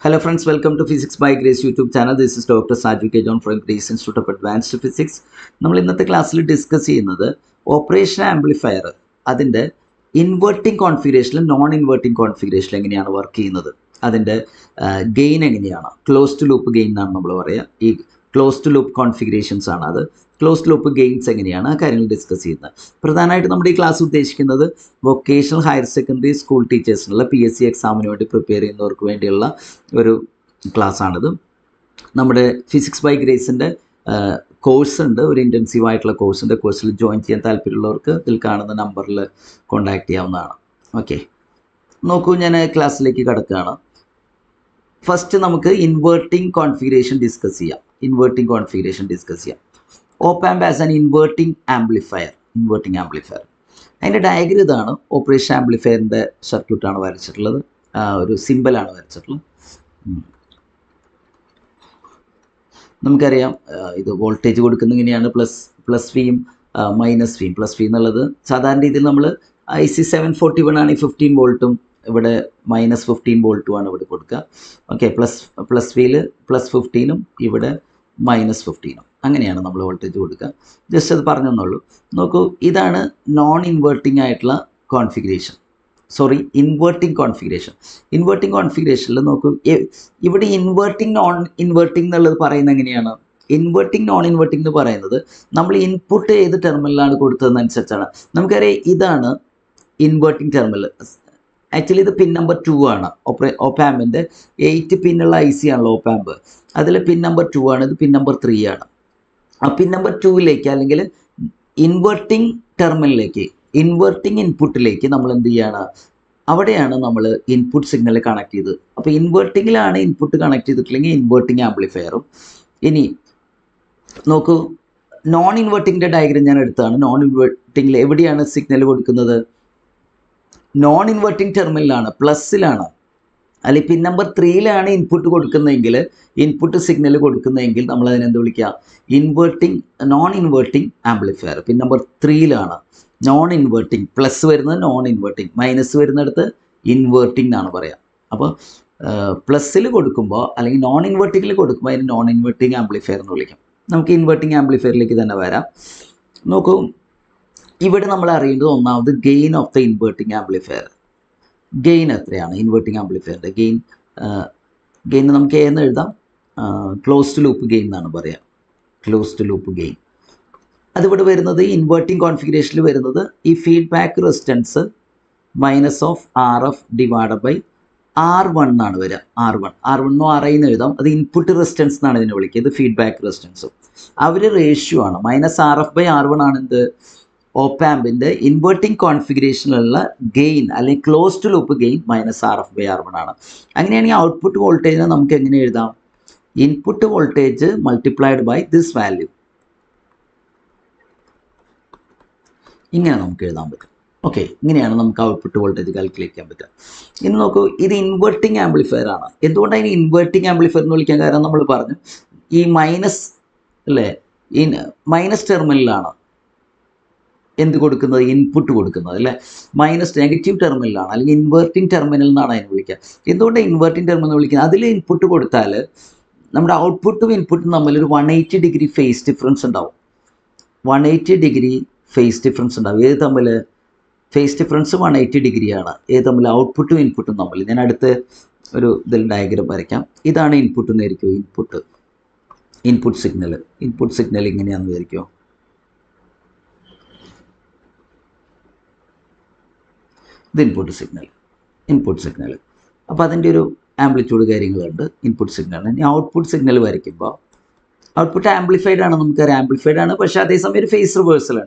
Hello friends, welcome to Physics by Grace YouTube channel. This is Dr. Saju K. John from Grace Institute of Advanced Physics. നമ്മൾ ഇന്നത്തെ ക്ലാസ്സിൽ discuss ചെയ്യുന്നത് operation amplifier അതിൻ്റെ inverting കോൺഫിഗറേഷനിൽ non inverting കോൺഫിഗറേഷനിൽ എങ്ങനെയാണ് work ചെയ്യുന്നത്, അതിൻ്റെ gain എങ്ങനെയാണ്, closed loop gain എന്നാണ് നമ്മൾ പറയുക. ഈ ക്ലോസ്ഡ് ലൂപ്പ് കോൺഫിഗറേഷൻസ് ആണ് അത്. ക്ലോസ്ഡ് ലൂപ്പ് ഗെയിൻസ് എങ്ങനെയാണ് ആ കാര്യങ്ങൾ ഡിസ്കസ് ചെയ്യുന്നത്. പ്രധാനമായിട്ട് നമ്മുടെ ഈ ക്ലാസ് ഉദ്ദേശിക്കുന്നത് വൊക്കേഷണൽ ഹയർ സെക്കൻഡറി സ്കൂൾ ടീച്ചേഴ്സിനുള്ള PSC എക്സാമിന് വേണ്ടി പ്രിപ്പയർ ചെയ്യുന്നവർക്ക് വേണ്ടിയുള്ള ഒരു ക്ലാസ്സാണിത്. നമ്മുടെ ഫിസിക്സ് ബൈ ഗ്രേസിൻ്റെ കോഴ്സ് ഉണ്ട്, ഒരു ഇൻറ്റൻസീവ് ആയിട്ടുള്ള കോഴ്സുണ്ട്. കോഴ്സിൽ ജോയിൻ ചെയ്യാൻ താല്പര്യമുള്ളവർക്ക് ഇതിൽ കാണുന്ന നമ്പറിൽ കോൺടാക്ട് ചെയ്യാവുന്നതാണ്. ഓക്കെ, നോക്കൂ, ഞാൻ ക്ലാസ്സിലേക്ക് കിടക്കുകയാണ്. ഫസ്റ്റ് നമുക്ക് ഇൻവെർട്ടിംഗ് കോൺഫിഗറേഷൻ ഡിസ്കസ് ചെയ്യാം. Op amp as an inverting amplifier. അതിൻ്റെ ഡയഗ്രം ഇതാണ്. ഓപ്പറേഷൻ ആംപ്ലിഫയറിൻ്റെ സർക്യൂട്ടാണ് വരച്ചിട്ടുള്ളത്, ഒരു സിമ്പിളാണ് വരച്ചിട്ടുള്ളത്. നമുക്കറിയാം ഇത് വോൾട്ടേജ് കൊടുക്കുന്ന ഇങ്ങനെയാണ്, പ്ലസ് വിയും മൈനസ് വിയും. പ്ലസ് വി എന്നുള്ളത് സാധാരണ രീതിയിൽ നമ്മൾ IC 741 ആണ് 15 വോൾട്ടും ഇവിടെ -15 വോൾട്ടുമാണ് ഇവിടെ കൊടുക്കുക. ഓക്കെ, പ്ലസ് വിയിൽ +15ഉം ഇവിടെ -15ഉം അങ്ങനെയാണ് നമ്മൾ വോൾട്ടേജ് കൊടുക്കുക. ജസ്റ്റ് അത് പറഞ്ഞു തന്നുള്ളൂ. നോക്കൂ, ഇതാണ് നോൺ ഇൻവെർട്ടിംഗ് ആയിട്ടുള്ള കോൺഫിഗറേഷൻ, ഇൻവെർട്ടിംഗ് കോൺഫിഗറേഷനിൽ നോക്കൂ, ഇവിടെ ഇൻവെർട്ടിംഗ് നോൺ ഇൻവെർട്ടിംഗ് എന്നുള്ളത് പറയുന്നത് എങ്ങനെയാണ്? ഇൻവെർട്ടിംഗ് നോൺ ഇൻവെർട്ടിംഗ് എന്ന് പറയുന്നത് നമ്മൾ ഇൻപുട്ട് ഏത് ടെർമിനലാണ് കൊടുത്തതെന്നനുസരിച്ചാണ്. നമുക്കറിയാം ഇതാണ് ഇൻവെർട്ടിംഗ് ടെർമിനൽ. ആക്ച്വലി ഇത് പിൻ നമ്പർ 2 ആണ്. ഓപ്പ് ആമ്പിൻ്റെ 8 പിന്നുള്ള IC ആണല്ലോ ഓപ്പ് ആമ്പ്. അതിൽ പിൻ നമ്പർ 2 ആണ്, ഇത് പിൻ നമ്പർ 3 ആണ്. ആ പിൻ നമ്പർ 2ലേക്ക് അല്ലെങ്കിൽ ഇൻവെർട്ടിംഗ് ടെർമിനലിലേക്ക്, ഇൻവെർട്ടിംഗ് ഇൻപുട്ടിലേക്ക് നമ്മൾ എന്ത് ചെയ്യാണ്? അവിടെയാണ് നമ്മൾ ഇൻപുട്ട് സിഗ്നൽ കണക്ട് ചെയ്ത്. അപ്പോൾ ഇൻവെർട്ടിങ്ങിലാണ് ഇൻപുട്ട് കണക്ട് ചെയ്തിട്ടില്ലെങ്കിൽ ഇൻവെർട്ടിംഗ് ആംപ്ലിഫയറും. ഇനി നോക്കൂ, നോൺ ഇൻവെർട്ടിങ്ങിൻ്റെ ഡയഗ്രം ഞാൻ എടുത്താണ്. നോൺ ഇൻവെർട്ടിങ്ങിൽ എവിടെയാണ് സിഗ്നൽ കൊടുക്കുന്നത്? നോൺ ഇൻവെർട്ടിംഗ് ടെർമിനലാണ്, പ്ലസ്സിലാണ്. അല്ലെങ്കിൽ പിൻ നമ്പർ 3ലാണ് ഇൻപുട്ട് കൊടുക്കുന്നതെങ്കിൽ, ഇൻപുട്ട് സിഗ്നൽ കൊടുക്കുന്നതെങ്കിൽ നമ്മൾ അതിനെന്ത് വിളിക്കുക? Non inverting amplifier. Pin number 3ലാണ് നോൺ ഇൻവെർട്ടിംഗ്, പ്ലസ് വരുന്നത് നോൺ ഇൻവെർട്ടിംഗ്, മൈനസ് വരുന്നിടത്ത് ഇൻവെർട്ടിംഗ് എന്നാണ് പറയുക. അപ്പോൾ പ്ലസ്സിൽ കൊടുക്കുമ്പോൾ അല്ലെങ്കിൽ നോൺ ഇൻവെർട്ടിങ്ങിൽ കൊടുക്കുമ്പോൾ അതിന് നോൺ ഇൻവെർട്ടിംഗ് ആംപ്ലിഫയർ എന്ന് വിളിക്കും. നമുക്ക് ഇൻവെർട്ടിംഗ് ആംപ്ലിഫയറിലേക്ക് തന്നെ വരാം. നോക്കൂ, ഇവിടെ നമ്മൾ അറിയേണ്ടത് ഒന്നാമത് gain of the inverting amplifier. Gain എത്രയാണ് ഇൻവെർട്ടിംഗ് ആംപ്ലിഫയറിൻ്റെ ഗെയിൻ നമുക്ക് എന്ന് എഴുതാം, ക്ലോസ്ഡ് ലൂപ്പ് ഗെയിൻ എന്നാണ് പറയുക. ക്ലോസ്ഡ് ലൂപ്പ് ഗെയിൻ അതിവിടെ വരുന്നത് ഇൻവെർട്ടിംഗ് കോൺഫിഗറേഷനിൽ വരുന്നത് ഈ feedback resistance -RF divided by R1 എന്നാണ് വരിക. R1 RI എന്ന് എഴുതാം. അത് ഇൻപുട്ട് റെസിസ്റ്റൻസ് എന്നാണ് ഇതിനെ വിളിക്കുക. ഇത് ഫീഡ്ബാക്ക് റെസിസ്റ്റൻസും അവർ റേഷ്യോ ആണ്. -RF/R1 ആണ് എന്ത്? ഓപ്പ് ആമ്പിൻ്റെ ഇൻവെർട്ടിംഗ് കോൺഫിഗറേഷനിലുള്ള ഗെയിൻ അല്ലെങ്കിൽ ക്ലോസ്ഡ് ലൂപ്പ് ഗെയിൻ -RF/R1 ആണ്. അങ്ങനെയാണെങ്കിൽ ഔട്ട്പുട്ട് വോൾട്ടേജിനെ നമുക്ക് എങ്ങനെ എഴുതാം? Input voltage multiplied by this value, ഇങ്ങനെ നമുക്ക് എഴുതാൻ പറ്റും. ഓക്കെ, ഇങ്ങനെയാണ് നമുക്ക് ഔട്ട്പുട്ട് വോൾട്ടേജ് കാൽക്കുലേറ്റ് ചെയ്യാൻ പറ്റുക. ഇനി നോക്കൂ, ഇത് ഇൻവെർട്ടിംഗ് ആംപ്ലിഫയർ ആണ്. എന്തുകൊണ്ടാണ് ഇതിന് ഇൻവെർട്ടിംഗ് ആംപ്ലിഫയർ എന്ന് വിളിക്കാൻ കാരണം നമ്മൾ പറഞ്ഞു, ഈ മൈനസ് ടെർമിനലാണ് എന്ത് കൊടുക്കുന്നത്? ഇൻപുട്ട് കൊടുക്കുന്നത് അല്ലേ. നെഗറ്റീവ് ടെർമിനലാണ് അല്ലെങ്കിൽ ഇൻവെർട്ടിംഗ് ടെർമിനൽ എന്നാണ് അതിന് വിളിക്കുക. എന്തുകൊണ്ടാണ് ഇൻവെർട്ടിംഗ് ടെർമിനൽ വിളിക്കുന്നത്? അതിൽ ഇൻപുട്ട് കൊടുത്താൽ നമ്മുടെ ഔട്ട്പുട്ടും ഇൻപുട്ടും തമ്മിൽ ഒരു 180 ഡിഗ്രി ഫേസ് ഡിഫറൻസ് ഉണ്ടാവും. 180 ഡിഗ്രി ഫേസ് ഡിഫറൻസ് ഉണ്ടാവും. ഏത് തമ്മിൽ? ഫേസ് ഡിഫറൻസ് 180 ഡിഗ്രിയാണ്. ഏത് തമ്മിൽ? ഔട്ട്പുട്ടും ഇൻപുട്ടും തമ്മിൽ. ഞാൻ അടുത്ത് ഒരു ഇതിൽ ഡയഗ്രം വരയ്ക്കാം. ഇതാണ് ഇൻപുട്ട് എന്ന് വിചാരിക്കുമോ? Input signal ഇങ്ങനെയാണെന്ന് വിചാരിക്കുമോ? ഇത് ഇൻപുട്ട് സിഗ്നൽ. അപ്പോൾ അതിൻ്റെ ഒരു ആംപ്ലിറ്റ്യൂഡ് കാര്യങ്ങളുണ്ട് ഇൻപുട്ട് സിഗ്നലിന്. ഇനി ഔട്ട്പുട്ട് സിഗ്നൽ വരയ്ക്കുമ്പോൾ ഔട്ട്പുട്ട് ആംപ്ലിഫൈഡ് ആണ്, നമുക്കറിയാം ആംപ്ലിഫൈഡ് ആണ്. പക്ഷേ അതേസമയം ഒരു ഫേസ് റിവേഴ്സൽ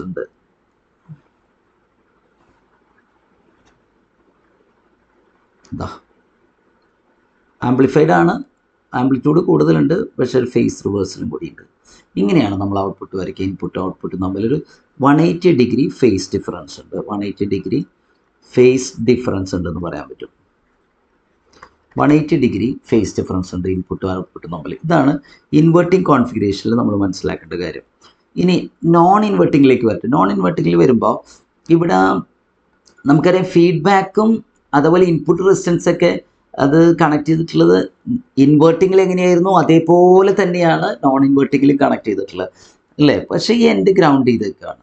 ഉണ്ട്. എന്താ, ആംപ്ലിഫൈഡ് ആണ്, ആംപ്ലിറ്റ്യൂഡ് കൂടുതലുണ്ട്, പക്ഷേ ഒരു ഫേസ് റിവേഴ്സലും കൂടിയുണ്ട്. ഇങ്ങനെയാണ് നമ്മൾ ഔട്ട്പുട്ട് വരയ്ക്കുക. ഇൻപുട്ട് ഔട്ട്പുട്ട് തമ്മിലൊരു 180 ഡിഗ്രി ഫേസ് ഡിഫറൻസ് ഉണ്ട്. 180 ഡിഗ്രി ഫേസ് ഡിഫറൻസ് ഉണ്ടെന്ന് പറയാൻ പറ്റും. 180 ഡിഗ്രി ഫേസ് ഡിഫറൻസ് ഉണ്ട് ഇൻപുട്ടും ഔട്ട്പുട്ടും തമ്മിൽ. ഇതാണ് ഇൻവെർട്ടിംഗ് കോൺഫിഗറേഷനിൽ നമ്മൾ മനസ്സിലാക്കേണ്ട കാര്യം. ഇനി നോൺ ഇൻവെർട്ടിങ്ങിലേക്ക് വരട്ടെ. നോൺ ഇൻവെർട്ടിങ്ങിൽ വരുമ്പോൾ ഇവിടെ നമുക്കറിയാം ഫീഡ്ബാക്കും അതുപോലെ ഇൻപുട്ട് റെസിസ്റ്റൻസ് ഒക്കെ അത് കണക്ട് ചെയ്തിട്ടുള്ളത് ഇൻവേർട്ടിങ്ങിൽ എങ്ങനെയായിരുന്നു അതേപോലെ തന്നെയാണ് നോൺ ഇൻവേർട്ടിങ്ങിലും കണക്ട് ചെയ്തിട്ടുള്ളത് അല്ലേ. പക്ഷേ ഈ എൻഡ് ഗ്രൗണ്ട് ചെയ്തേക്കാണ്.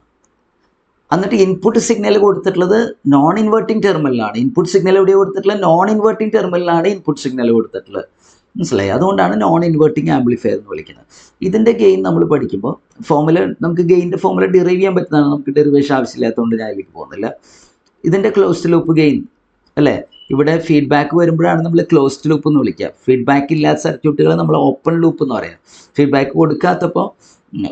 എന്നിട്ട് ഇൻപുട്ട് സിഗ്നൽ കൊടുത്തിട്ടുള്ളത് നോൺ ഇൻവേർട്ടിംഗ് ടെർമിനലാണ്. ഇൻപുട്ട് സിഗ്നൽ എവിടെ കൊടുത്തിട്ടുള്ളത്? നോൺ ഇൻവേർട്ടിംഗ് ടെർമിനലാണ് ഇൻപുട്ട് സിഗ്നൽ കൊടുത്തിട്ടുള്ളത്. മനസ്സിലായി? അതുകൊണ്ടാണ് നോൺ ഇൻവേർട്ടിംഗ് ആംപ്ലിഫയർ എന്ന് വിളിക്കുന്നത്. ഇതിൻ്റെ ഗെയിൻ നമ്മൾ പഠിക്കുമ്പോൾ ഫോർമുല, നമുക്ക് ഗെയിൻ്റെ ഫോർമുല ഡിറൈവ് ചെയ്യാൻ പറ്റുന്നതാണ്. നമുക്ക് ഡെറിവേഷൻ ആവശ്യമില്ലാത്തതുകൊണ്ട് ഞാൻ ഇതിലേക്ക് പോകുന്നില്ല. ഇതിൻ്റെ ക്ലോസ്ഡ് ലൂപ്പ് ഗെയിൻ അല്ലേ, ഇവിടെ ഫീഡ്ബാക്ക് വരുമ്പോഴാണ് നമ്മൾ ക്ലോസ്ഡ് ലൂപ്പ് എന്ന് വിളിക്കുക. ഫീഡ്ബാക്ക് ഇല്ലാത്ത സർക്യൂട്ടുകൾ നമ്മൾ ഓപ്പൺ ലൂപ്പ് എന്ന് പറയാം. ഫീഡ്ബാക്ക് കൊടുക്കാത്തപ്പോൾ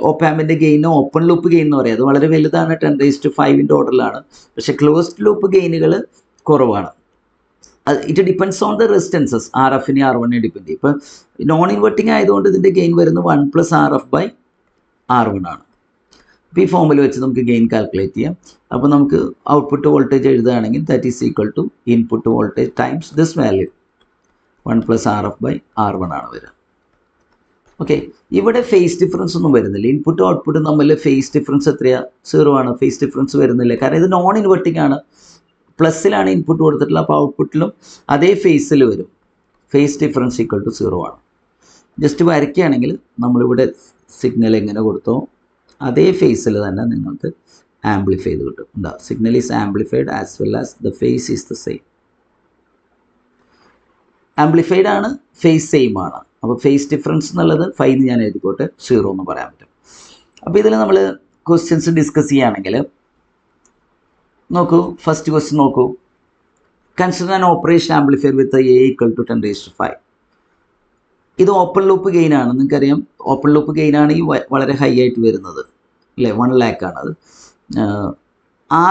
ഓപ്പാമ്പിൻ്റെ ഗെയിൻ ഓപ്പൺ ലൂപ്പ് ഗെയിൻ എന്ന് പറയും. അത് വളരെ വലുതാണ്, 10⁵ ഓർഡറിലാണ്. പക്ഷേ ക്ലോസ്ഡ് ലൂപ്പ് ഗെയിനുകൾ കുറവാണ്. It depends on the resistances. RFനെ R1നെ ഡിപ്പെൻഡ് ചെയ്യും. ഇപ്പോൾ നോൺ ഇൻവെർട്ടിംഗ് ആയതുകൊണ്ട് ഇതിൻ്റെ ഗെയിൻ വരുന്നത് 1 + RF/R1 ആണ്. അപ്പോൾ ഈ ഫോമിൽ വെച്ച് നമുക്ക് ഗെയിൻ കാൽക്കുലേറ്റ് ചെയ്യാം. അപ്പോൾ നമുക്ക് ഔട്ട്പുട്ട് വോൾട്ടേജ് എഴുതുകയാണെങ്കിൽ that is equal to input voltage times this value 1 + RF/R1 ആണ് വരിക. ഓക്കെ, ഇവിടെ ഫേസ് ഡിഫറൻസ് ഒന്നും വരുന്നില്ല. ഇൻപുട്ടും ഔട്ട്പുട്ടും തമ്മിൽ ഫേസ് ഡിഫറൻസ് എത്രയാണ്? 0 ആണ്. ഫേസ് ഡിഫറൻസ് വരുന്നില്ല, കാരണം ഇത് നോൺ ഇൻവെർട്ടിംഗ് ആണ്. പ്ലസ്സിലാണ് ഇൻപുട്ട് കൊടുത്തിട്ടുള്ളത്, അപ്പോൾ ഔട്ട്പുട്ടിലും അതേ ഫേസിൽ വരും. ഫേസ് ഡിഫറൻസ് ഈക്വൽ ടു 0 ആണ്. ജസ്റ്റ് വരയ്ക്കുകയാണെങ്കിൽ നമ്മളിവിടെ സിഗ്നൽ എങ്ങനെ കൊടുത്തോ അതേ ഫേസിൽ തന്നെ നിങ്ങൾക്ക് ആംപ്ലിഫൈ ചെയ്ത് കിട്ടും. എന്താ, signal is amplified as well as the phase is the same. Amplified ആണ്, ഫേസ് സെയിം ആണ്. അപ്പോൾ ഫേസ് ഡിഫറൻസ് എന്നുള്ളത് 5 എന്ന് ഞാൻ എഴുതിക്കോട്ടെ, 0 എന്ന് പറയാൻ പറ്റും. അപ്പോൾ ഇതിൽ നമ്മൾ ക്വസ്റ്റ്യൻസ് ഡിസ്കസ് ചെയ്യുകയാണെങ്കിൽ നോക്കൂ, ഫസ്റ്റ് ക്വസ്റ്റ്യൻ നോക്കൂ. Consider an operation amplifier with A = 10⁵. ഇത് ഓപ്പൺ ലൂപ്പ് ഗെയിൻ ആണ്. നിങ്ങൾക്കറിയാം ഓപ്പൺ ലൂപ്പ് ഗെയിൻ ആണ് ഈ വളരെ ഹൈ ആയിട്ട് വരുന്നത് അല്ലേ, 1 lakh ആണത്.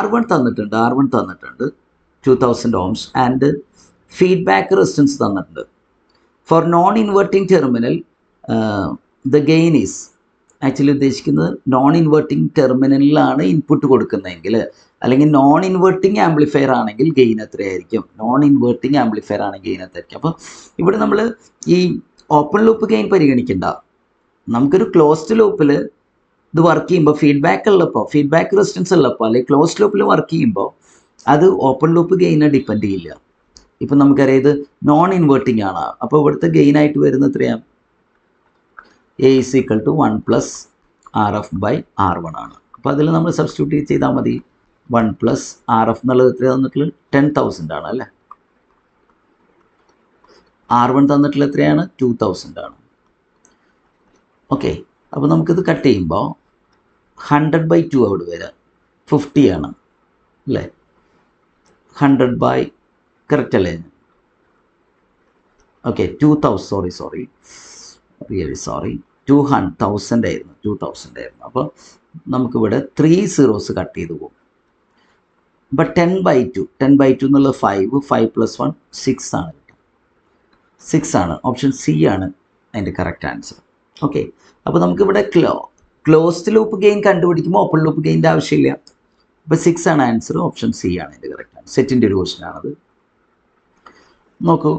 R1 തന്നിട്ടുണ്ട്, 2000 ohms ആൻഡ് ഫീഡ്ബാക്ക് റെസിസ്റ്റൻസ് തന്നിട്ടുണ്ട്. Four non inverting terminal the gain is, actually ഉദ്ദേശിക്കുന്നത് നോൺ ഇൻവെർട്ടിംഗ് ടെർമിനലിലാണ് ഇൻപുട്ട് കൊടുക്കുന്നതെങ്കിൽ, അല്ലെങ്കിൽ നോൺ ഇൻവെർട്ടിംഗ് ആംപ്ലിഫയർ ആണെങ്കിൽ ഗെയിൻ എത്രയായിരിക്കും? നോൺ ഇൻവെർട്ടിംഗ് ആംപ്ലിഫയർ ആണെങ്കിൽ ഗെയിൻ എത്രയായിരിക്കും? അപ്പോൾ ഇവിടെ നമ്മൾ ഈ ഓപ്പൺ ലൂപ്പ് ഗെയിൻ പരിഗണിക്കണ്ട. നമുക്കൊരു ക്ലോസ്ഡ് ലൂപ്പിൽ ഇത് വർക്ക് ചെയ്യുമ്പോൾ ഫീഡ്ബാക്ക് ഉള്ളപ്പോൾ, ഫീഡ്ബാക്ക് റെസിസ്റ്റൻസ് ഉള്ളപ്പോൾ, അല്ലെങ്കിൽ ക്ലോസ്ഡ് ലൂപ്പിൽ വർക്ക് ചെയ്യുമ്പോൾ അത് ഓപ്പൺ ലൂപ്പ് ഗെയിനെ ഡിപ്പെൻഡ് ചെയ്യില്ല. ഇപ്പം നമുക്കറിയാം ഇത് നോൺ ഇൻവെർട്ടിംഗ് ആണ്. അപ്പോൾ ഇവിടുത്തെ ഗെയിൻ ആയിട്ട് വരുന്നത് എത്രയാണ്? A = 1 + RF/R1 ആണ്. അപ്പോൾ അതിൽ നമ്മൾ സബ്സ്റ്റിറ്റ്യൂട്ട് ചെയ്താൽ മതി. 1 + RF എന്നുള്ളത് എത്ര തന്നിട്ടുള്ളത്? 10,000 ആണ് അല്ലേ. R1 തന്നിട്ടുള്ള എത്രയാണ്? 2000 ആണ്. ഓക്കെ, അപ്പോൾ നമുക്കിത് കട്ട് ചെയ്യുമ്പോൾ 100/2 അവിടെ വരിക 50 ആണ് അല്ലേ. 100 കറക്റ്റ് അല്ലേ? ഓക്കെ, 2000 റിയലി സോറി 200,000 ആയിരുന്നു, 2000 ആയിരുന്നു. അപ്പോൾ നമുക്കിവിടെ 3 zeros കട്ട് ചെയ്ത് പോകും. അപ്പോൾ 10/2 എന്നുള്ളത് 5 + 1 6 ആണ് കിട്ടും. 6 ആണ്. ഓപ്ഷൻ സി ആണ് അതിൻ്റെ കറക്റ്റ് ആൻസർ. ഓക്കെ, അപ്പോൾ നമുക്കിവിടെ ക്ലോസ്ഡ് ലൂപ്പ് ഗെയിൻ കണ്ടുപിടിക്കുമ്പോൾ ഓപ്പൺ ലൂപ്പ് ഗെയിൻ്റെ ആവശ്യമില്ല. അപ്പോൾ 6 ആണ് ആൻസർ. ഓപ്ഷൻ സി ആണ് അതിൻ്റെ കറക്റ്റ് ആൻസർ. സെറ്റിൻ്റെ ഒരു ക്വസ്റ്റ്യൻ ആണത്. നോക്കൂ,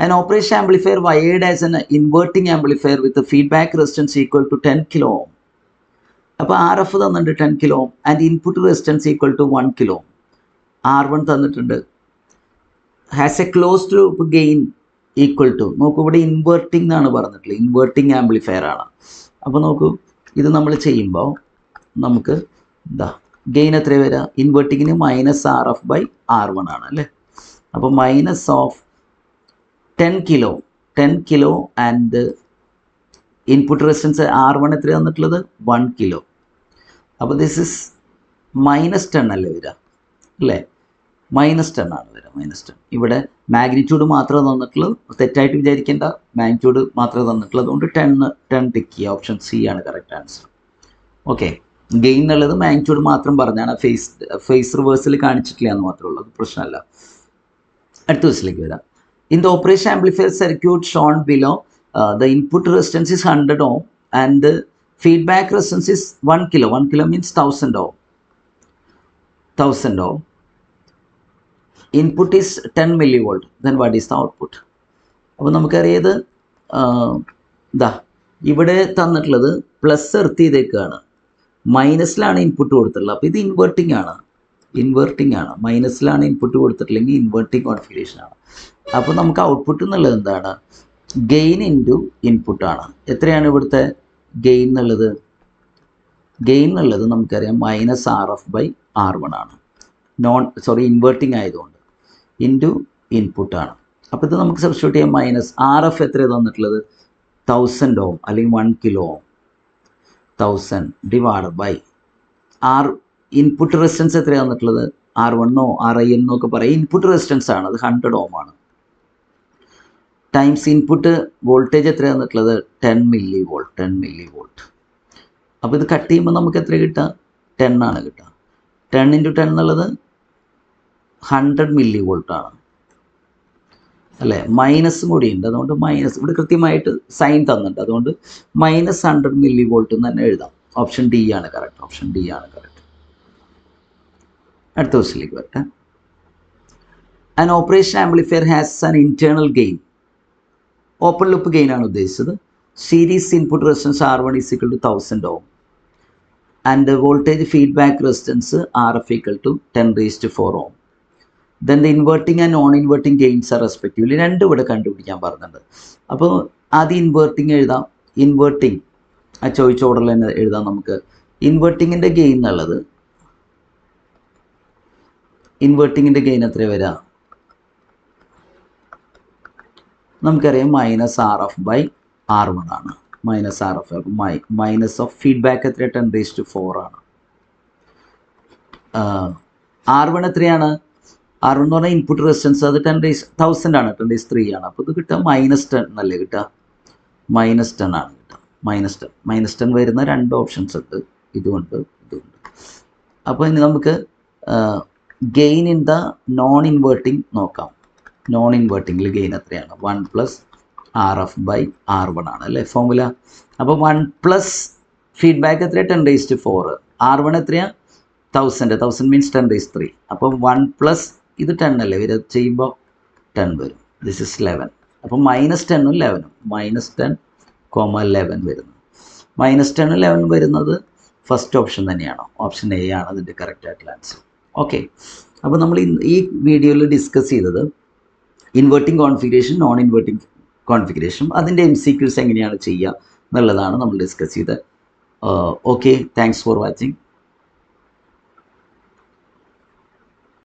an operation amplifier wired as an inverting amplifier with a feedback resistance equal to 10 kilo ohm. അപ്പോൾ RF തന്നിട്ടുണ്ട് 10 kilo ohm and input resistance equal to 1 kilo ohm. R1 തന്നിട്ടുണ്ട്. has a closed loop gain equal to, നോക്കൂ ഇവിടെ inverting എന്നാണ് പറഞ്ഞിട്ടുള്ളത്, inverting amplifier ആണ്. അപ്പോൾ നോക്കൂ, ഇത് നമ്മൾ ചെയ്യുമ്പോൾ നമുക്ക് എന്താ ഗെയിൻ എത്ര വരിക? ഇൻവേർട്ടിങ്ങിന് -RF/R1 ആണ് അല്ലേ. അപ്പോൾ minus of 10 kilo and input resistance R1 എത്ര തന്നിട്ടുള്ളത്? 1 kilo. അപ്പോൾ ദിസ് ഇസ് -10 അല്ലേ വരിക അല്ലേ. -10 ആണ് വരിക, -10. ഇവിടെ മാഗ്നിറ്റ്യൂഡ് മാത്രമേ തന്നിട്ടുള്ളൂ, തെറ്റായിട്ട് വിചാരിക്കേണ്ട, മാഗ്നിറ്റ്യൂഡ് മാത്രമേ തന്നിട്ടുള്ളൂ. അതുകൊണ്ട് 10 ടിക്ക് ചെയ്യുക. ഓപ്ഷൻ സി ആണ് കറക്റ്റ് ആൻസർ. ഓക്കെ, ഗെയിൻ എന്നുള്ളത് മാഗ്നിറ്റ്യൂഡ് മാത്രം പറഞ്ഞാണ്, ഫേസ് റിവേഴ്സിൽ കാണിച്ചിട്ടില്ല എന്ന് മാത്രമേ ഉള്ളൂ, അത് പ്രശ്നമല്ല. അടുത്ത ക്വസ്റ്റിലേക്ക് വരാം. In the operation amplifier circuit shown below, the input resistance is 100 ohm and the feedback resistance is 1 kilo. 1 kilo means 1000 ohm. 1000 ohm. Input is 10 millivolt. Then what is the output? അപ്പോൾ നമുക്കറിയത് ഇവിടെ തന്നിട്ടുള്ളത് പ്ലസ് എർത്ത് ചെയ്തേക്കാണ്, മൈനസിലാണ് ഇൻപുട്ട് കൊടുത്തിട്ടുള്ളത്. അപ്പോൾ ഇത് inverting ആണ്. മൈനസിലാണ് input കൊടുത്തിട്ടില്ലെങ്കിൽ inverting configuration ആണ്. അപ്പോൾ നമുക്ക് ഔട്ട്പുട്ട് എന്നുള്ളത് എന്താണ്? ഗെയിൻ ഇൻറ്റു ഇൻപുട്ടാണ്. എത്രയാണ് ഇവിടുത്തെ ഗെയിൻ എന്നുള്ളത്? ഗെയിൻ എന്നുള്ളത് നമുക്കറിയാം -RF/R1 ആണ്. ഇൻവേർട്ടിംഗ് ആയതുകൊണ്ട് ഇൻറ്റു ഇൻപുട്ടാണ്. അപ്പോൾ ഇത് നമുക്ക് സബ്സ്റ്റിറ്റ്യൂട്ട് ചെയ്യാം. RF എത്രയാണ് തന്നിട്ടുള്ളത്? 1000 ഓം അല്ലെങ്കിൽ 1 kilo ohm. 1000 divided by input resistance എത്രയാണ് തന്നിട്ടുള്ളത്? R1 RIN എന്നൊക്കെ പറയും. ഇൻപുട്ട് റെസിസ്റ്റൻസ് ആണ്, അത് 100 ഓം ആണ്. ടൈംസ് ഇൻപുട്ട് വോൾട്ടേജ് എത്രയാണ് തന്നിട്ടുള്ളത്? 10 മില്ലി വോൾട്ട്. അപ്പോൾ ഇത് കട്ട് ചെയ്യുമ്പോൾ നമുക്ക് എത്ര കിട്ടുക? 10 ആണ് കിട്ടുക. 10 × 10 എന്നുള്ളത് 100 മില്ലി വോൾട്ടാണ് അല്ലേ? മൈനസും കൂടി ഉണ്ട്, അതുകൊണ്ട് മൈനസ് ഇവിടെ കൃത്യമായിട്ട് സൈൻ തന്നിട്ടുണ്ട്, അതുകൊണ്ട് -100 മില്ലി വോൾട്ട് എന്ന് തന്നെ എഴുതാം. ഓപ്ഷൻ ഡി ആണ് കറക്റ്റ്. അടുത്ത ക്വസ്റ്റ്യനിലേക്ക് വരട്ടെ. An operation amplifier has an internal gain. Open loop gain ആണ് ഉദ്ദേശിച്ചത്. Series input resistance R1 = 1000 ohm and voltage feedback resistance RF = 10⁴ ohm. Then the inverting and non inverting gains are respectively. രണ്ടും ഇവിടെ കണ്ടുപിടിക്കാൻ പറഞ്ഞിട്ടുണ്ട്. അപ്പോൾ ആദ്യം ഇൻവേർട്ടിംഗ് എഴുതാം. Inverting ആ ചോദിച്ച ഓർഡറിൽ തന്നെ എഴുതാം. നമുക്ക് ഇൻവേർട്ടിങ്ങിൻ്റെ ഗെയിൻ എന്നുള്ളത്, ഇൻവേർട്ടിങ്ങിൻ്റെ ഗെയിൻ എത്ര വരിക? നമുക്കറിയാം -RF/R1 ആണ്. -RF മൈനസ് ഓഫ് ഫീഡ്ബാക്ക് എത്ര? 10⁴ ആണ്. R1 എത്രയാണ്? R1 എന്ന് പറഞ്ഞാൽ ഇൻപുട്ട് റെസിസ്റ്റൻസ്, അത് 1000 ആണ്, 10⁻³ ആണ്. അപ്പോൾ ഇത് കിട്ടുക -10 അല്ലേ കിട്ടുക? -10 ആണ് കിട്ടുക. -10 വരുന്ന 2 ഓപ്ഷൻസ് ഉണ്ട്, ഇതുമുണ്ട്. അപ്പോൾ ഇനി നമുക്ക് gain in the non inverting നോക്കാം. നോൺ ഇൻവേർട്ടിങ്ങിൽ ഗെയിൻ എത്രയാണ്? 1 + RF/R1 ആണ് അല്ലേ ഫോർമുല. അപ്പോൾ 1 + ഫീഡ്ബാക്ക് എത്രയാണ്? 10⁴. R1 എത്രയാണ്? 1000 മീൻസ് 10⁻³. അപ്പോൾ 1 + ഇത് 10 അല്ലേ വരും, ചെയ്യുമ്പോൾ 10 വരും. This is 11. അപ്പോൾ -10 ഉം 11 -10, 11 വരുന്നു. -10 11 വരുന്നത് ഫസ്റ്റ് ഓപ്ഷൻ തന്നെയാണോ? ഓപ്ഷൻ എ ആണ് അതിൻ്റെ കറക്റ്റ് ആയിട്ടുള്ള ആൻസർ. ഓക്കെ, അപ്പോൾ നമ്മൾ ഈ വീഡിയോയിൽ ഡിസ്കസ് ചെയ്തത് inverting configuration, non inverting configuration, അതിൻ്റെ MCQs എങ്ങനെയാണ് ചെയ്യുക എന്നുള്ളതാണ് നമ്മൾ ഡിസ്കസ് ചെയ്തത്. Okay, thanks for watching.